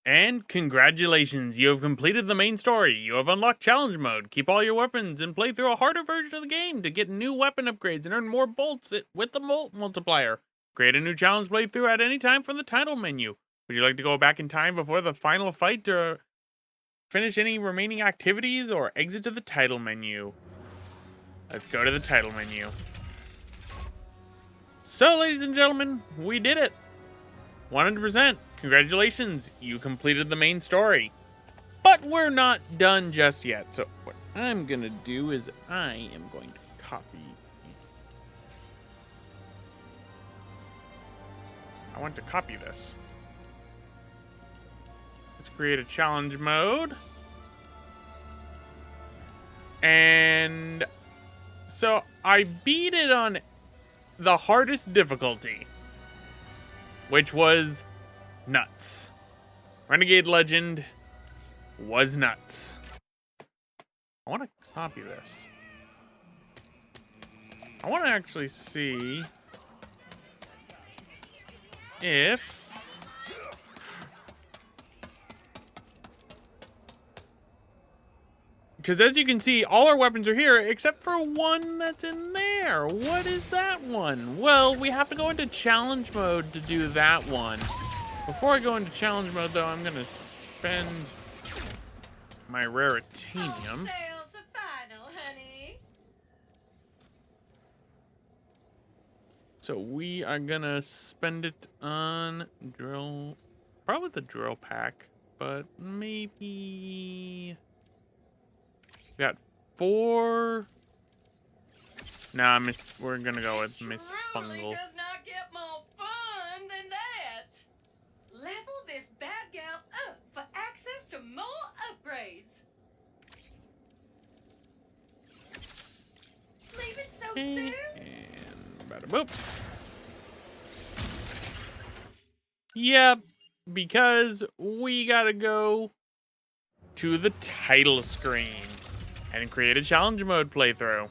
And congratulations, you have completed the main story. You have unlocked challenge mode. Keep all your weapons and play through a harder version of the game to get new weapon upgrades and earn more bolts with the bolt multiplier. Create a new challenge playthrough at any time from the title menu. Would you like to go back in time before the final fight to finish any remaining activities or exit to the title menu? Let's go to the title menu. So, ladies and gentlemen, we did it. 100%. Congratulations, you completed the main story. But we're not done just yet. So what I'm going to do is I am going to copy. I want to copy this. Let's create a challenge mode. And so I beat it on the hardest difficulty, which was nuts. Renegade Legend was nuts. I want to copy this. I want to actually see if because as you can see, all our weapons are here except for one that's in there. What is that one? Well, we have to go into challenge mode to do that one. Before I go into challenge mode, though, I'm going to spend my Raritanium. Sales are final, honey. So we are going to spend it on drill, probably the drill pack, but maybe... Got 4. Nah, we're gonna go with Miss Fungal. Does not get more fun than that. Level this bad gal up for access to more upgrades. Leave it so soon. And bada boop. Yep, because we gotta go to the title screen and create a challenge mode playthrough.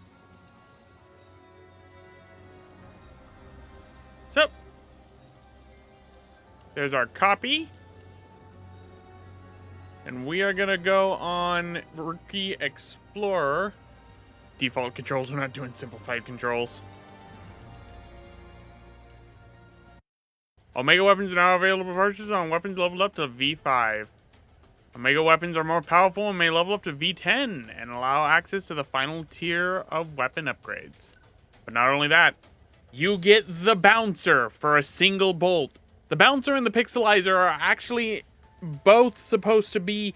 So, there's our copy. And we are gonna go on Rookie Explorer. Default controls, we're not doing simplified controls. Omega weapons are now available for purchase on weapons leveled up to V5. Omega weapons are more powerful and may level up to V10 and allow access to the final tier of weapon upgrades. But not only that, you get the bouncer for a single bolt. The bouncer and the pixelizer are actually both supposed to be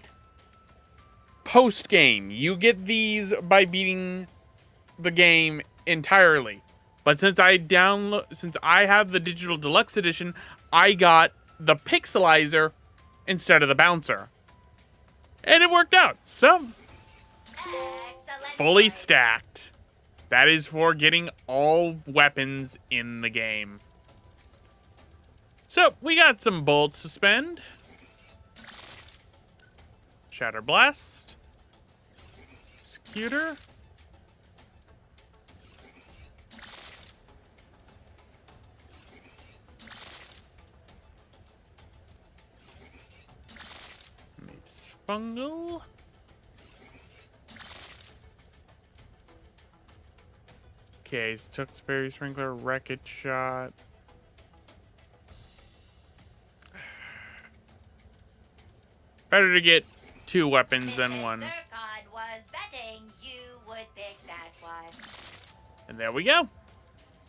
post-game. You get these by beating the game entirely. But since I have the digital deluxe edition, I got the pixelizer instead of the bouncer. And it worked out. So, fully stacked. That is for getting all weapons in the game. So, we got some bolts to spend. Shatter Blast. Scooter. Fungal. Okay, Stuxberry Sprinkler, Wreckage Shot. Better to get 2 weapons than 1. Mr. God was betting you would pick that one. And there we go.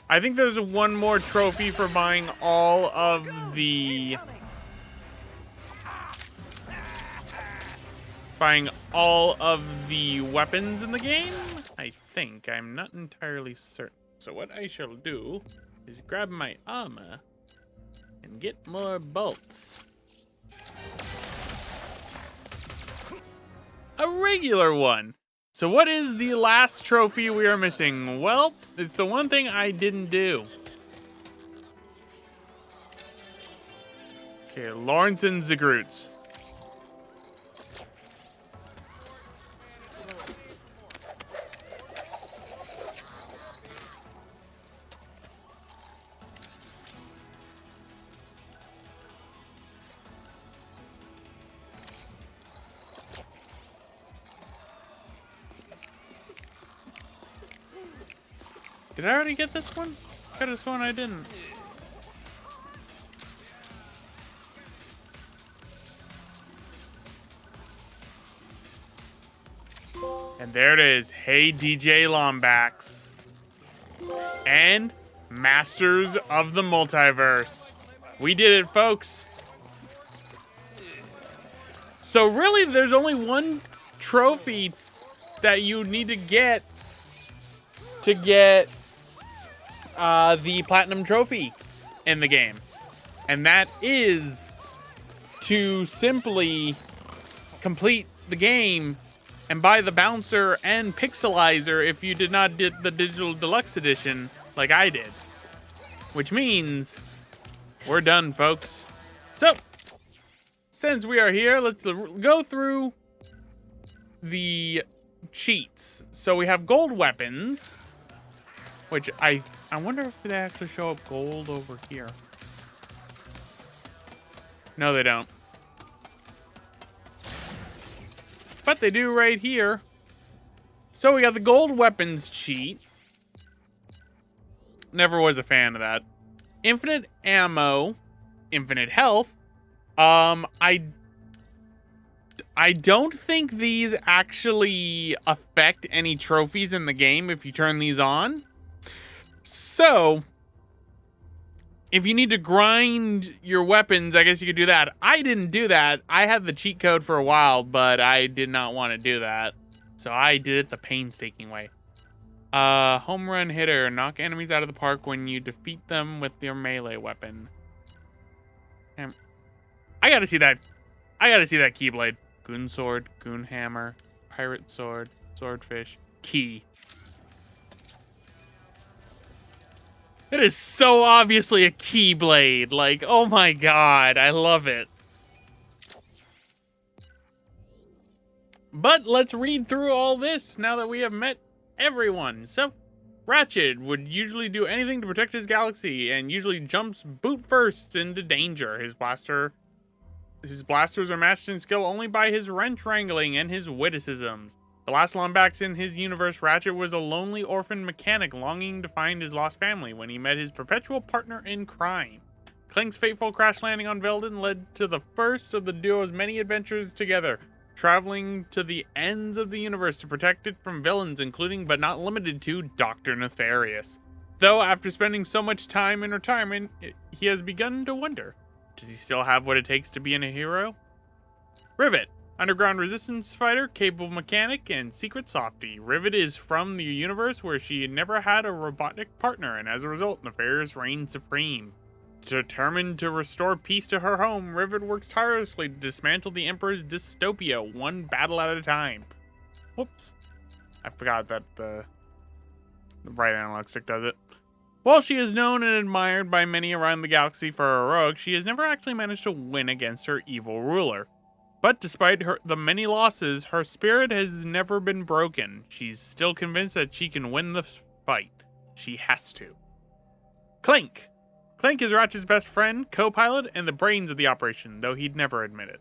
I think there's one more trophy for buying all of the... Buying all of the weapons in the game, I think. I'm not entirely certain. So what I shall do is grab my armor and get more bolts. A regular one. So what is the last trophy we are missing? Well, it's the one thing I didn't do. Okay, Lawrence and Zagroots. Did I already get this one? Could have sworn I didn't. And there it is. Hey, DJ Lombax. And Masters of the Multiverse. We did it, folks. So really, there's only one trophy that you need to get the Platinum Trophy in the game. And that is to simply complete the game and buy the bouncer and pixelizer if you did not get the digital deluxe edition like I did. Which means we're done, folks. So, since we are here, let's go through the cheats. So we have gold weapons, which I wonder if they actually show up gold over here. No, they don't. But they do right here. So we got the gold weapons cheat. Never was a fan of that. Infinite ammo, infinite health. I don't think these actually affect any trophies in the game if you turn these on. So, if you need to grind your weapons, I guess you could do that. I didn't do that. I had the cheat code for a while, but I did not want to do that. So I did it the painstaking way. Home run hitter. Knock enemies out of the park when you defeat them with your melee weapon. I gotta see that. I gotta see that Keyblade. Goon sword, goon hammer, pirate sword, swordfish, key. It is so obviously a Keyblade. Like, oh my god, I love it. But let's read through all this now that we have met everyone. So, Ratchet would usually do anything to protect his galaxy and usually jumps boot first into danger. His blasters are matched in skill only by his wrench wrangling and his witticisms. The last Lombax in his universe, Ratchet was a lonely orphan mechanic longing to find his lost family when he met his perpetual partner in crime. Clank's fateful crash landing on Veldin led to the first of the duo's many adventures together, traveling to the ends of the universe to protect it from villains, including but not limited to Dr. Nefarious. Though after spending so much time in retirement, he has begun to wonder, does he still have what it takes to be a hero? Rivet, underground resistance fighter, capable mechanic, and secret softie. Rivet is from the universe where she never had a robotic partner, and as a result, Nefarious reigns supreme. Determined to restore peace to her home, Rivet works tirelessly to dismantle the Emperor's dystopia, one battle at a time. Whoops. I forgot that the right analog stick does it. While she is known and admired by many around the galaxy for her heroics, she has never actually managed to win against her evil ruler. But despite the many losses, her spirit has never been broken. She's still convinced that she can win the fight. She has to. Clank. Clank is Ratchet's best friend, co-pilot, and the brains of the operation, though he'd never admit it.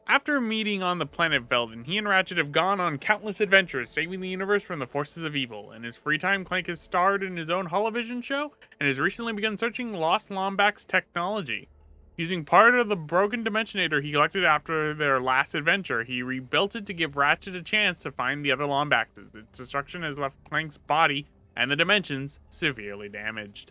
After meeting on the planet Veldin, he and Ratchet have gone on countless adventures, saving the universe from the forces of evil. In his free time, Clank has starred in his own holovision show, and has recently begun searching Lost Lombax technology. Using part of the broken Dimensionator he collected after their last adventure, he rebuilt it to give Ratchet a chance to find the other Lombaxes. Its destruction has left Clank's body and the dimensions severely damaged.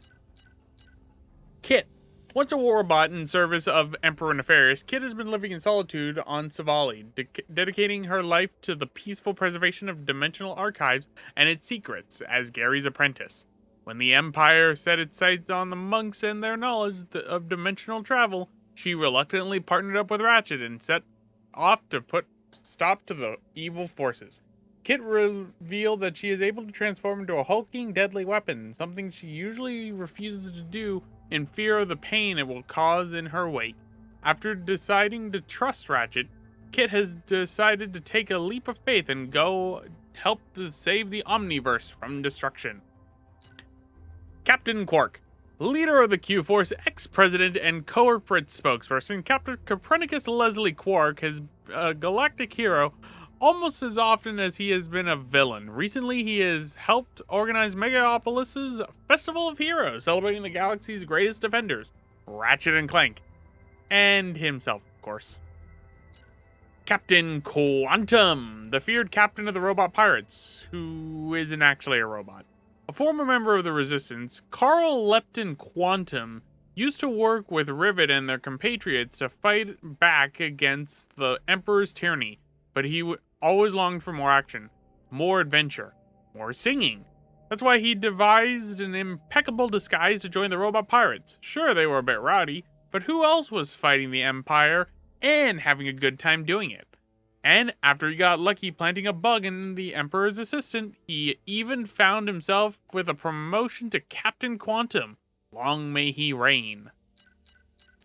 Kit. Once a war robot in service of Emperor Nefarious, Kit has been living in solitude on Savali, dedicating her life to the peaceful preservation of dimensional archives and its secrets as Gary's apprentice. When the Empire set its sights on the monks and their knowledge of dimensional travel, she reluctantly partnered up with Ratchet and set off to put stop to the evil forces. Kit revealed that she is able to transform into a hulking, deadly weapon, something she usually refuses to do in fear of the pain it will cause in her wake. After deciding to trust Ratchet, Kit has decided to take a leap of faith and go help to save the Omniverse from destruction. Captain Quark. Leader of the Q-Force, ex-president and corporate spokesperson, Captain Copernicus Leslie Quark is a galactic hero almost as often as he has been a villain. Recently, he has helped organize Megapolis's Festival of Heroes, celebrating the galaxy's greatest defenders, Ratchet and Clank, and himself, of course. Captain Quantum, the feared captain of the robot pirates, who isn't actually a robot. A former member of the Resistance, Carl Lepton Quantum used to work with Rivet and their compatriots to fight back against the Emperor's tyranny, but he always longed for more action, more adventure, more singing. That's why he devised an impeccable disguise to join the robot pirates. Sure, they were a bit rowdy, but who else was fighting the Empire and having a good time doing it? And after he got lucky planting a bug in the Emperor's assistant, he even found himself with a promotion to Captain Quantum. Long may he reign.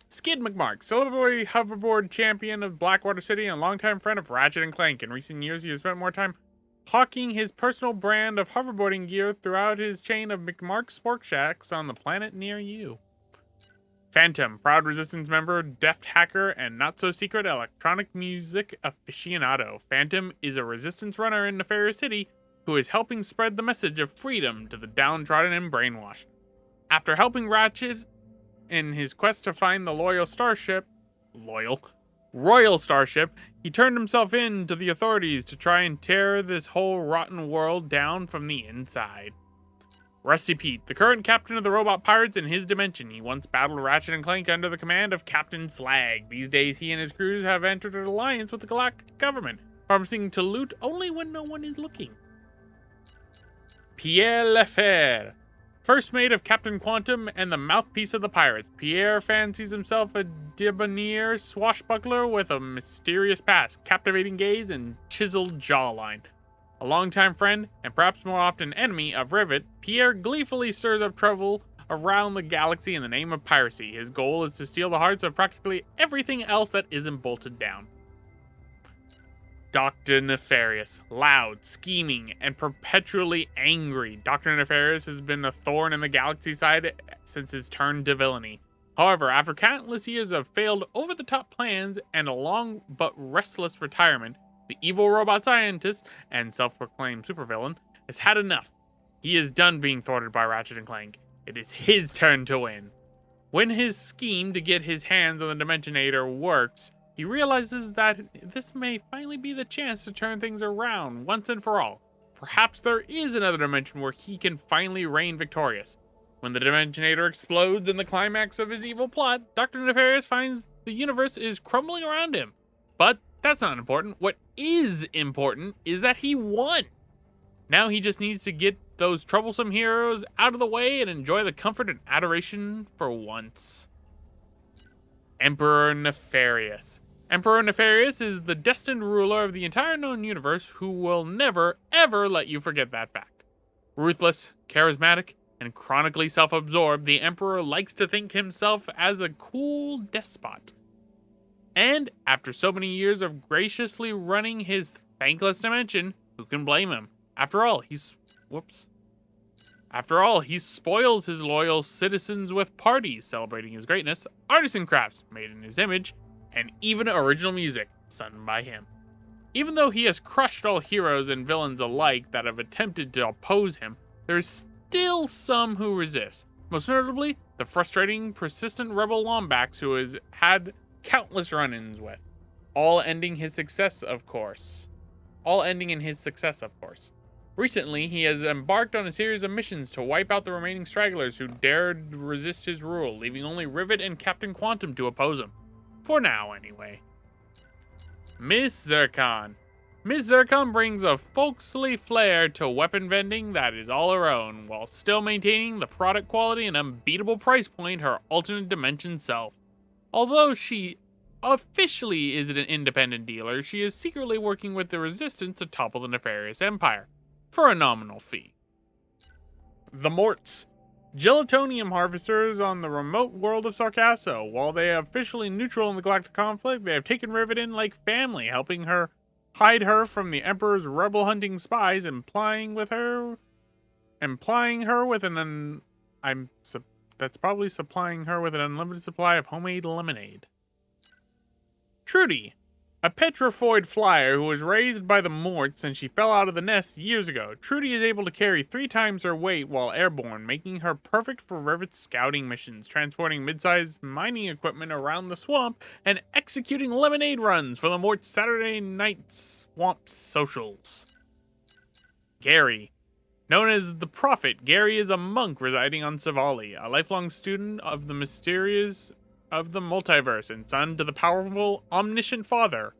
Skid McMark, celebrity hoverboard champion of Blackwater City and longtime friend of Ratchet and Clank. In recent years, he has spent more time hawking his personal brand of hoverboarding gear throughout his chain of McMark Sport Shacks on the planet near you. Phantom, proud Resistance member, deft hacker, and not-so-secret electronic music aficionado. Phantom is a Resistance runner in Nefarious City who is helping spread the message of freedom to the downtrodden and brainwashed. After helping Ratchet in his quest to find the Royal Starship, he turned himself in to the authorities to try and tear this whole rotten world down from the inside. Rusty Pete, the current captain of the robot pirates in his dimension. He once battled Ratchet and Clank under the command of Captain Slag. These days, he and his crews have entered an alliance with the galactic government, promising to loot only when no one is looking. Pierre Lefebvre, first mate of Captain Quantum and the mouthpiece of the pirates. Pierre fancies himself a debonair swashbuckler with a mysterious past, captivating gaze, and chiseled jawline. A longtime friend, and perhaps more often enemy, of Rivet, Pierre gleefully stirs up trouble around the galaxy in the name of piracy. His goal is to steal the hearts of practically everything else that isn't bolted down. Dr. Nefarious, loud, scheming, and perpetually angry. Dr. Nefarious has been a thorn in the galaxy side since his turn to villainy. However, after countless years of failed over-the-top plans and a long but restless retirement, the evil robot scientist and self-proclaimed supervillain has had enough. He is done being thwarted by Ratchet and Clank. It is his turn to win. When his scheme to get his hands on the Dimensionator works, he realizes that this may finally be the chance to turn things around once and for all. Perhaps there is another dimension where he can finally reign victorious. When the Dimensionator explodes in the climax of his evil plot, Dr. Nefarious finds the universe is crumbling around him. But that's not important. What is important is that he won. Now he just needs to get those troublesome heroes out of the way and enjoy the comfort and adoration for once. Emperor Nefarious. Emperor Nefarious is the destined ruler of the entire known universe who will never, ever let you forget that fact. Ruthless, charismatic, and chronically self-absorbed, the Emperor likes to think himself as a cool despot. And after so many years of graciously running his thankless dimension, who can blame him? After all, he spoils his loyal citizens with parties celebrating his greatness, artisan crafts made in his image, and even original music sung by him. Even though he has crushed all heroes and villains alike that have attempted to oppose him, there is still some who resist. Most notably, the frustrating, persistent rebel Lombax who has had countless run-ins with, all ending in his success, of course. Recently, he has embarked on a series of missions to wipe out the remaining stragglers who dared resist his rule, leaving only Rivet and Captain Quantum to oppose him. For now, anyway. Miss Zircon. Miss Zircon brings a folksy flair to weapon vending that is all her own, while still maintaining the product quality and unbeatable price point her alternate dimension self. Although she officially is an independent dealer, she is secretly working with the Resistance to topple the Nefarious Empire, for a nominal fee. The Morts. Gelatonium harvesters on the remote world of Sargasso. While they are officially neutral in the galactic conflict, they have taken Rivet in like family, helping her hide her from the Emperor's rebel-hunting spies, and supplying her with an unlimited supply of homemade lemonade. Trudy. A petrifoid flyer who was raised by the Morts and she fell out of the nest years ago. Trudy is able to carry 3 times her weight while airborne, making her perfect for Rivet's scouting missions, transporting mid-sized mining equipment around the swamp and executing lemonade runs for the Mort's Saturday night swamp socials. Gary. Known as the Prophet, Gary is a monk residing on Savali, a lifelong student of the mysterious of the multiverse, and son to the powerful, omniscient father.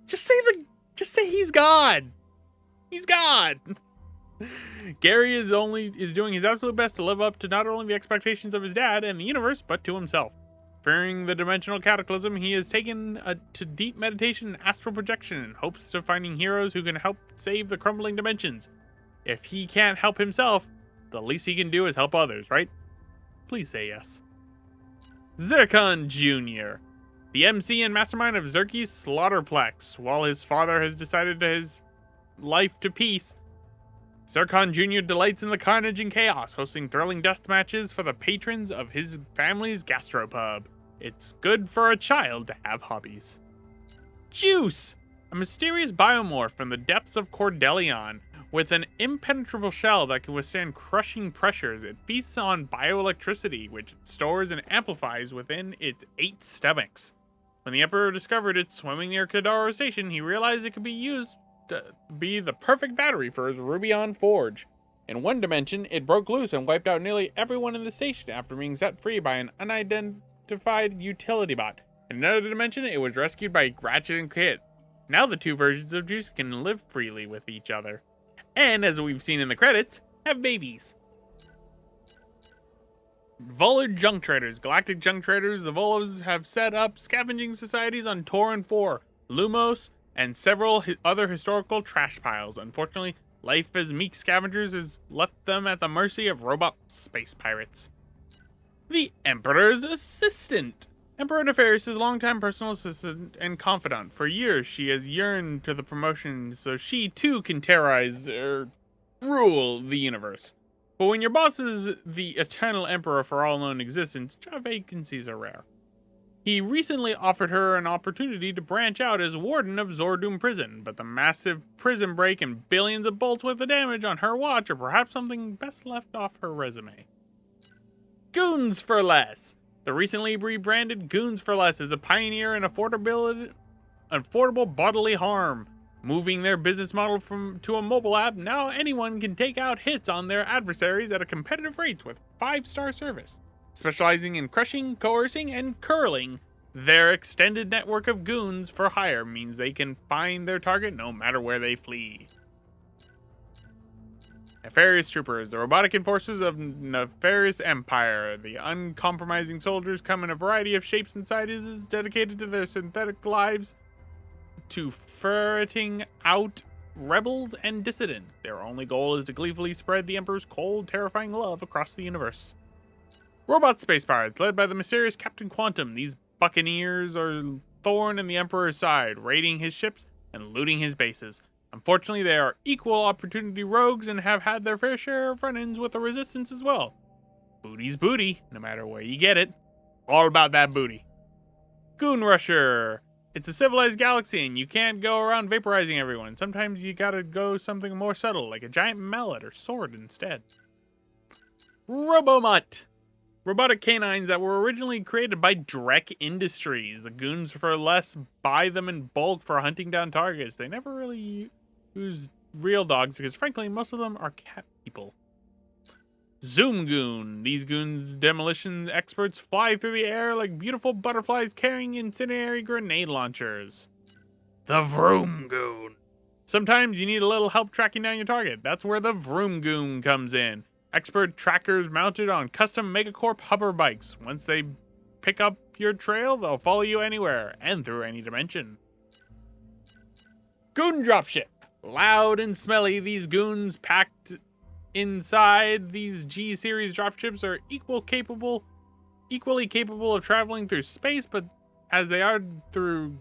Just say he's God. He's God. Gary is doing his absolute best to live up to not only the expectations of his dad and the universe, but to himself. Fearing the dimensional cataclysm, he has taken to deep meditation and astral projection in hopes of finding heroes who can help save the crumbling dimensions. If he can't help himself, the least he can do is help others, right? Please say yes. Zircon Jr., the MC and mastermind of Zerky's Slaughterplex. While his father has decided his life to peace, Zircon Jr. delights in the carnage and chaos, hosting thrilling death matches for the patrons of his family's gastropub. It's good for a child to have hobbies. Juice, a mysterious biomorph from the depths of Cordelion. With an impenetrable shell that can withstand crushing pressures, it feasts on bioelectricity, which it stores and amplifies within its 8 stomachs. When the Emperor discovered it swimming near Kadaro Station, he realized it could be used to be the perfect battery for his Rubion Forge. In one dimension, it broke loose and wiped out nearly everyone in the station after being set free by an unidentified utility bot. In another dimension, it was rescued by Ratchet and Clank. Now the 2 versions of Juice can live freely with each other. And, as we've seen in the credits, have babies. Volar Junk Traders. Galactic Junk Traders, the Volos have set up scavenging societies on Torin 4, Lumos, and several other historical trash piles. Unfortunately, life as meek scavengers has left them at the mercy of robot space pirates. The Emperor's Assistant. Emperor Nefarious' longtime personal assistant and confidant. For years, she has yearned to the promotion so she, too, can terrorize, rule the universe. But when your boss is the eternal emperor for all known existence, job vacancies are rare. He recently offered her an opportunity to branch out as warden of Zordum Prison, but the massive prison break and billions of bolts worth of damage on her watch are perhaps something best left off her resume. Goons for Less. The recently rebranded Goons for Less is a pioneer in affordable bodily harm. Moving their business model to a mobile app, now anyone can take out hits on their adversaries at a competitive rate with 5-star service. Specializing in crushing, coercing, and curling, their extended network of goons for hire means they can find their target no matter where they flee. Nefarious Troopers, the robotic enforcers of Nefarious Empire. The uncompromising soldiers come in a variety of shapes and sizes, dedicated to their synthetic lives to ferreting out rebels and dissidents. Their only goal is to gleefully spread the Emperor's cold, terrifying love across the universe. Robot space pirates, led by the mysterious Captain Quantum. These buccaneers are thorn in the Emperor's side, raiding his ships and looting his bases. Unfortunately, they are equal opportunity rogues and have had their fair share of run-ins with the Resistance as well. Booty's booty, no matter where you get it. All about that booty. Goon Rusher. It's a civilized galaxy and you can't go around vaporizing everyone. Sometimes you gotta go something more subtle, like a giant mallet or sword instead. Robomutt. Robotic canines that were originally created by Drek Industries. The Goons for Less buy them in bulk for hunting down targets. They never really use real dogs because, frankly, most of them are cat people. Zoom Goon. These goons, demolition experts, fly through the air like beautiful butterflies carrying incendiary grenade launchers. The Vroom Goon. Sometimes you need a little help tracking down your target. That's where the Vroom Goon comes in. Expert trackers mounted on custom Megacorp hover bikes. Once they pick up your trail, they'll follow you anywhere and through any dimension. Goon Dropship. Loud and smelly, these goons packed inside these G-series dropships are equally capable of traveling through space, but as they are drive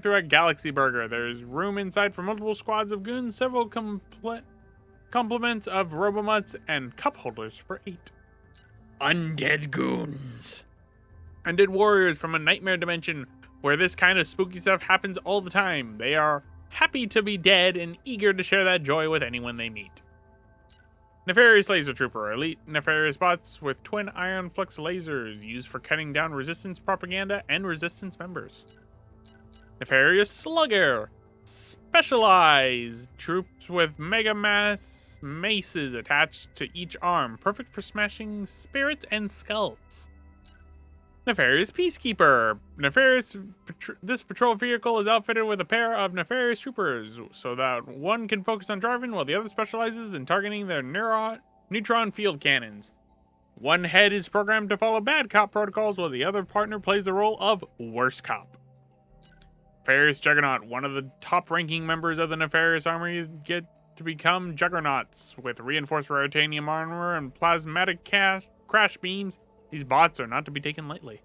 through at Galaxy Burger, there's room inside for multiple squads of goons, several complements of Robomutts, and cup holders for 8. Undead Goons. Undead warriors from a nightmare dimension where this kind of spooky stuff happens all the time. They are happy to be dead and eager to share that joy with anyone they meet. Nefarious Laser Trooper, elite nefarious bots with twin ion flux lasers used for cutting down resistance propaganda and resistance members. Nefarious Slugger, specialized troops with mega mass maces attached to each arm, perfect for smashing spirits and skulls. Nefarious Peacekeeper. This patrol vehicle is outfitted with a pair of nefarious troopers so that one can focus on driving while the other specializes in targeting their neutron field cannons. One head is programmed to follow bad cop protocols while the other partner plays the role of worse cop. Nefarious Juggernaut. One of the top-ranking members of the Nefarious Army get to become Juggernauts with reinforced Ratanium armor and plasmatic crash beams. These bots are not to be taken lightly.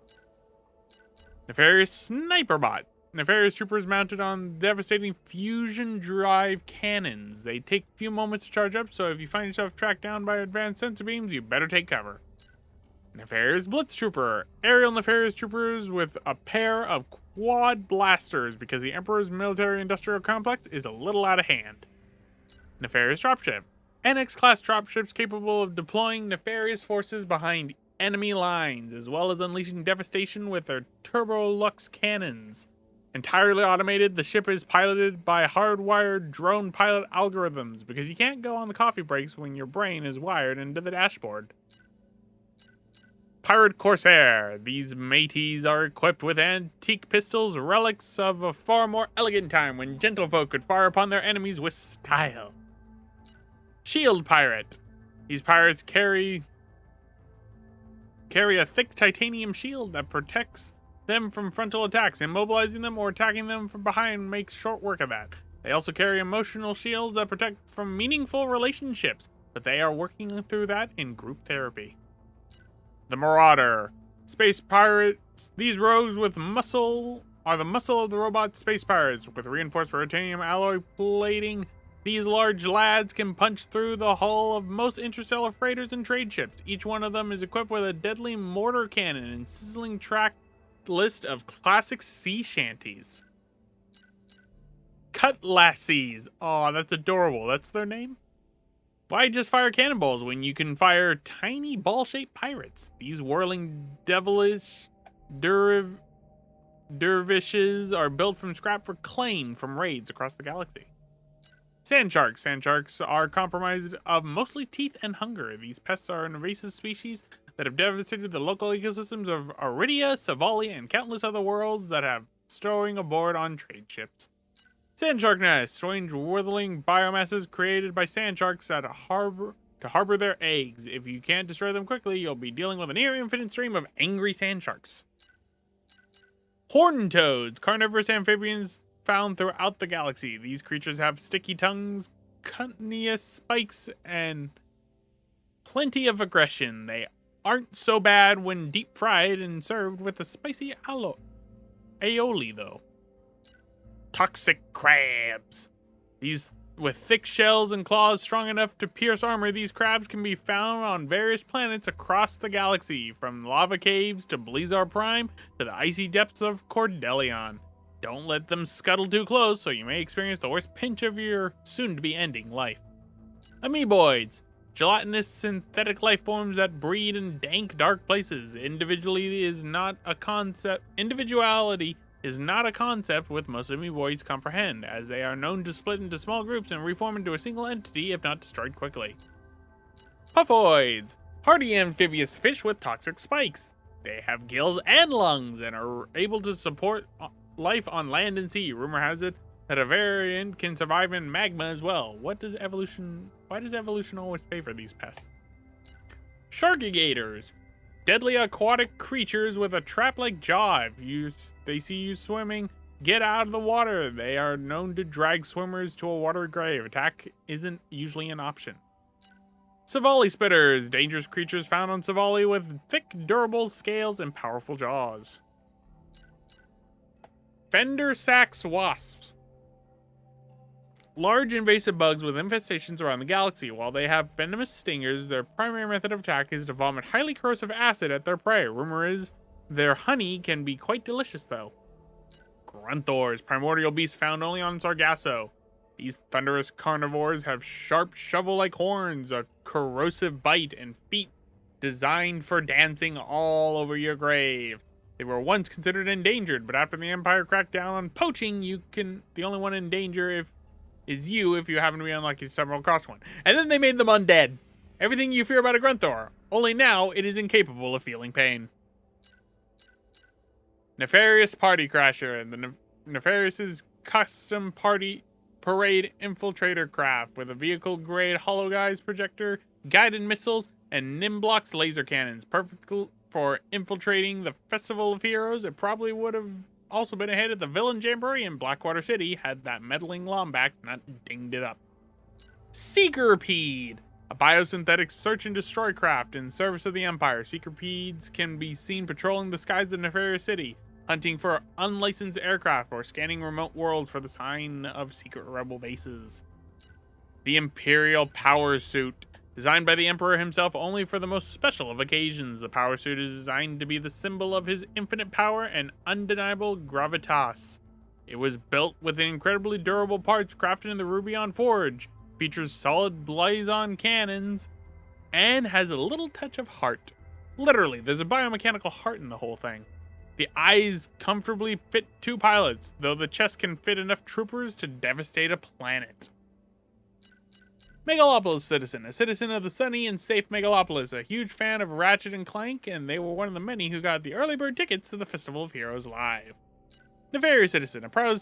Nefarious Sniper Bot. Nefarious troopers mounted on devastating fusion drive cannons. They take a few moments to charge up, so if you find yourself tracked down by advanced sensor beams, you better take cover. Nefarious Blitz Trooper. Aerial Nefarious troopers with a pair of quad blasters because the Emperor's military-industrial complex is a little out of hand. Nefarious Dropship. NX-class dropships capable of deploying nefarious forces behind enemy lines, as well as unleashing devastation with their Turbo-Lux cannons. Entirely automated, the ship is piloted by hardwired drone pilot algorithms, because you can't go on the coffee breaks when your brain is wired into the dashboard. Pirate Corsair. These mateys are equipped with antique pistols, relics of a far more elegant time when gentlefolk could fire upon their enemies with style. Shield Pirate. These pirates carry a thick titanium shield that protects them from frontal attacks. Immobilizing them or attacking them from behind makes short work of that. They also carry emotional shields that protect from meaningful relationships, but they are working through that in group therapy. The Marauder. Space pirates. These rogues with muscle are the muscle of the robot space pirates. With reinforced Ratanium alloy plating, these large lads can punch through the hull of most interstellar freighters and trade ships. Each one of them is equipped with a deadly mortar cannon and sizzling track list of classic sea shanties. Cutlasses. Aw, that's adorable. That's their name? Why just fire cannonballs when you can fire tiny ball-shaped pirates? These whirling devilish dervishes are built from scrap reclaimed from raids across the galaxy. Sand sharks. Sand sharks are comprised of mostly teeth and hunger. These pests are an invasive species that have devastated the local ecosystems of Aridia, Savali, and countless other worlds that have stowing aboard on trade ships. Sand shark nest. Strange whirling biomasses created by sand sharks to harbor their eggs. If you can't destroy them quickly, you'll be dealing with a near infinite stream of angry sand sharks. Horned toads. Carnivorous amphibians found throughout the galaxy. These creatures have sticky tongues, cutaneous spikes, and plenty of aggression. They aren't so bad when deep fried and served with a spicy aioli, though. Toxic crabs. These with thick shells and claws strong enough to pierce armor, these crabs can be found on various planets across the galaxy, from lava caves to Blizar Prime to the icy depths of Cordelion. Don't let them scuttle too close, so you may experience the worst pinch of your soon-to-be ending life. Amoeboids. Gelatinous synthetic life forms that breed in dank, dark places. Individuality is not a concept with most amoeboids comprehend, as they are known to split into small groups and reform into a single entity if not destroyed quickly. Puffoids. Hardy amphibious fish with toxic spikes. They have gills and lungs and are able to support life on land and sea. Rumor has it that a variant can survive in magma as well. Why does evolution always favor these pests? Sharkigators. Deadly aquatic creatures with a trap-like jaw. If they see you swimming, get out of the water. They are known to drag swimmers to a watery grave. Attack isn't usually an option. Savali spitters. Dangerous creatures found on Savali with thick, durable scales and powerful jaws. Fender sacs wasps. Large invasive bugs with infestations around the galaxy. While they have venomous stingers, their primary method of attack is to vomit highly corrosive acid at their prey. Rumor is Their honey can be quite delicious, though. Grunthors, primordial beasts found only on Sargasso. These thunderous carnivores have sharp shovel-like horns, a corrosive bite, and feet designed for dancing all over your grave. They were once considered endangered, but after the Empire cracked down on poaching, the only one in danger is you if you happen to be unlucky to stumble across one. And then they made them undead. Everything you fear about a Grunthor, only now it is incapable of feeling pain. Nefarious Party Crasher, the Nefarious's custom parade infiltrator craft with a vehicle-grade hologuise projector, guided missiles, and Nimblox laser cannons, perfect for infiltrating the Festival of Heroes. It probably would have also been ahead at the Villain Jamboree in Blackwater City had that meddling Lombax not dinged it up. Seekerpede, a biosynthetic search and destroy craft in service of the Empire. Seekerpedes can be seen patrolling the skies of Nefarious City, hunting for unlicensed aircraft or scanning remote worlds for the sign of secret rebel bases. The Imperial Power Suit, designed by the Emperor himself only for the most special of occasions. The power suit is designed to be the symbol of his infinite power and undeniable gravitas. It was built with incredibly durable parts crafted in the Rubion Forge, features solid blazon cannons, and has a little touch of heart. Literally, there's a biomechanical heart in the whole thing. The eyes comfortably fit 2 pilots, though the chest can fit enough troopers to devastate a planet. Megalopolis Citizen, a citizen of the sunny and safe Megalopolis, a huge fan of Ratchet and Clank, and they were one of the many who got the early bird tickets to the Festival of Heroes live. Nefarious Citizen, a proud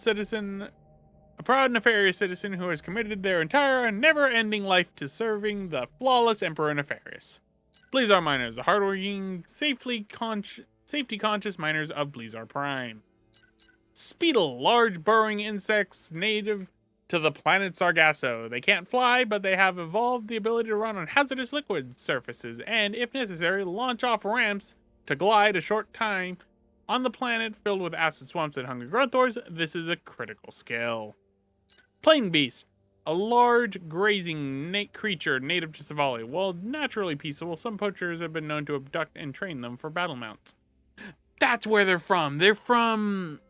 nefarious citizen who has committed their entire and never-ending life to serving the flawless Emperor Nefarious. Blazar Miners, the hardworking, safety-conscious miners of Blazar Prime. Speedle, large burrowing insects native to the planet Sargasso. They can't fly, but they have evolved the ability to run on hazardous liquid surfaces and, if necessary, launch off ramps to glide a short time on the planet filled with acid swamps and hungry Grunthors. This is a critical skill. Plain Beast, a large grazing creature native to Savali. While naturally peaceable, some poachers have been known to abduct and train them for battle mounts. That's where they're from. They're from...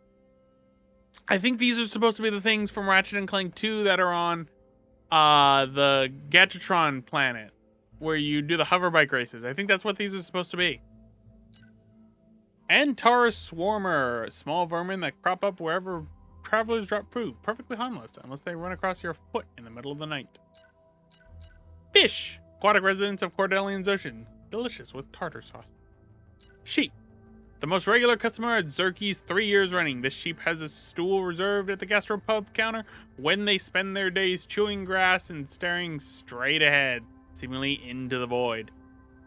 I think these are supposed to be the things from Ratchet and Clank 2 that are on the Gadgetron planet, where you do the hoverbike races. I think that's what these are supposed to be. And Taurus Swarmer, small vermin that crop up wherever travelers drop food, perfectly harmless unless they run across your foot in the middle of the night. Fish, aquatic residents of Cordelian's Ocean, delicious with tartar sauce. Sheep, the most regular customer at Zerky's 3 years running. This sheep has a stool reserved at the gastropub counter when they spend their days chewing grass and staring straight ahead, seemingly into the void.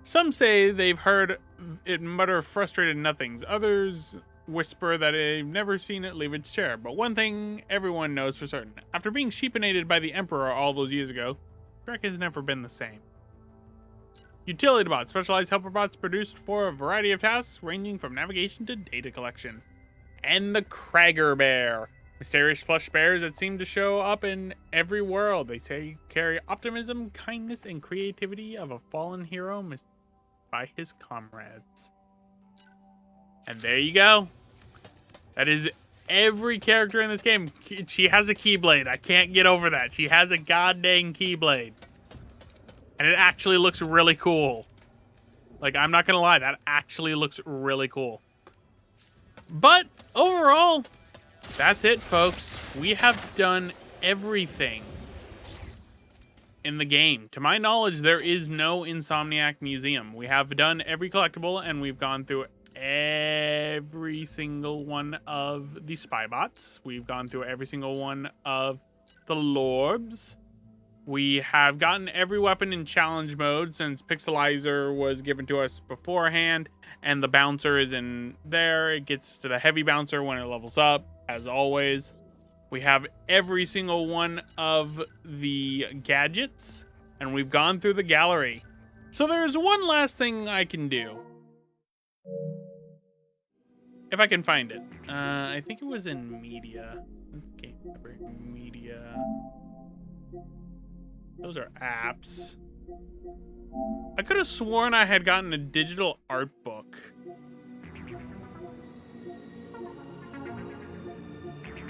Some say they've heard it mutter frustrated nothings. Others whisper that they've never seen it leave its chair. But one thing everyone knows for certain. After being sheepinated by the Emperor all those years ago, Trek has never been the same. Utility bots, specialized helper bots produced for a variety of tasks ranging from navigation to data collection. And the Kragger Bear, mysterious plush bears that seem to show up in every world. They say carry optimism, kindness, and creativity of a fallen hero missed by his comrades. And there you go. That is every character in this game. She has a Keyblade. I can't get over that. She has a goddamn Keyblade. And it actually looks really cool. Like, I'm not gonna lie, that actually looks really cool. But overall, that's it, folks. We have done everything in the game. To my knowledge, there is no Insomniac Museum. We have done every collectible, and we've gone through every single one of the spy bots. We've gone through every single one of the Lorbs. We have gotten every weapon in challenge mode since Pixelizer was given to us beforehand, and the bouncer is in there. It gets to the heavy bouncer when it levels up, as always. We have every single one of the gadgets, and we've gone through the gallery. So there's one last thing I can do. If I can find it. I think it was in media. Okay, media. Those are apps. I could have sworn I had gotten a digital art book.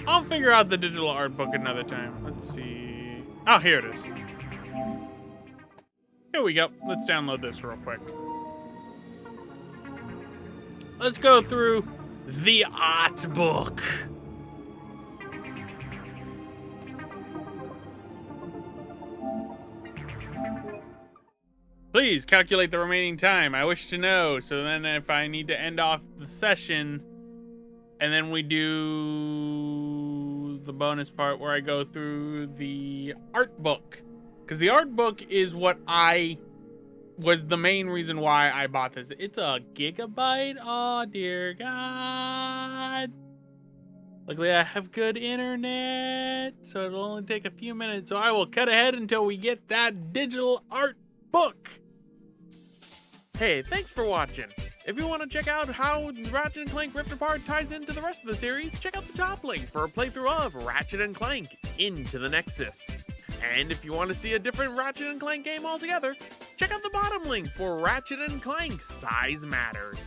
I'll figure out the digital art book another time. Let's see. Oh, here it is. Here we go. Let's download this real quick. Let's go through the art book. Please calculate the remaining time. I wish to know. So then if I need to end off the session, and then we do the bonus part where I go through the art book. Because the art book is what was the main reason why I bought this. It's a gigabyte. Oh, dear God. Luckily, I have good internet, so it'll only take a few minutes. So I will cut ahead until we get that digital art book. Hey, thanks for watching. If you want to check out how Ratchet & Clank Rift Apart ties into the rest of the series, check out the top link for a playthrough of Ratchet & Clank Into the Nexus. And if you want to see a different Ratchet & Clank game altogether, check out the bottom link for Ratchet & Clank Size Matters.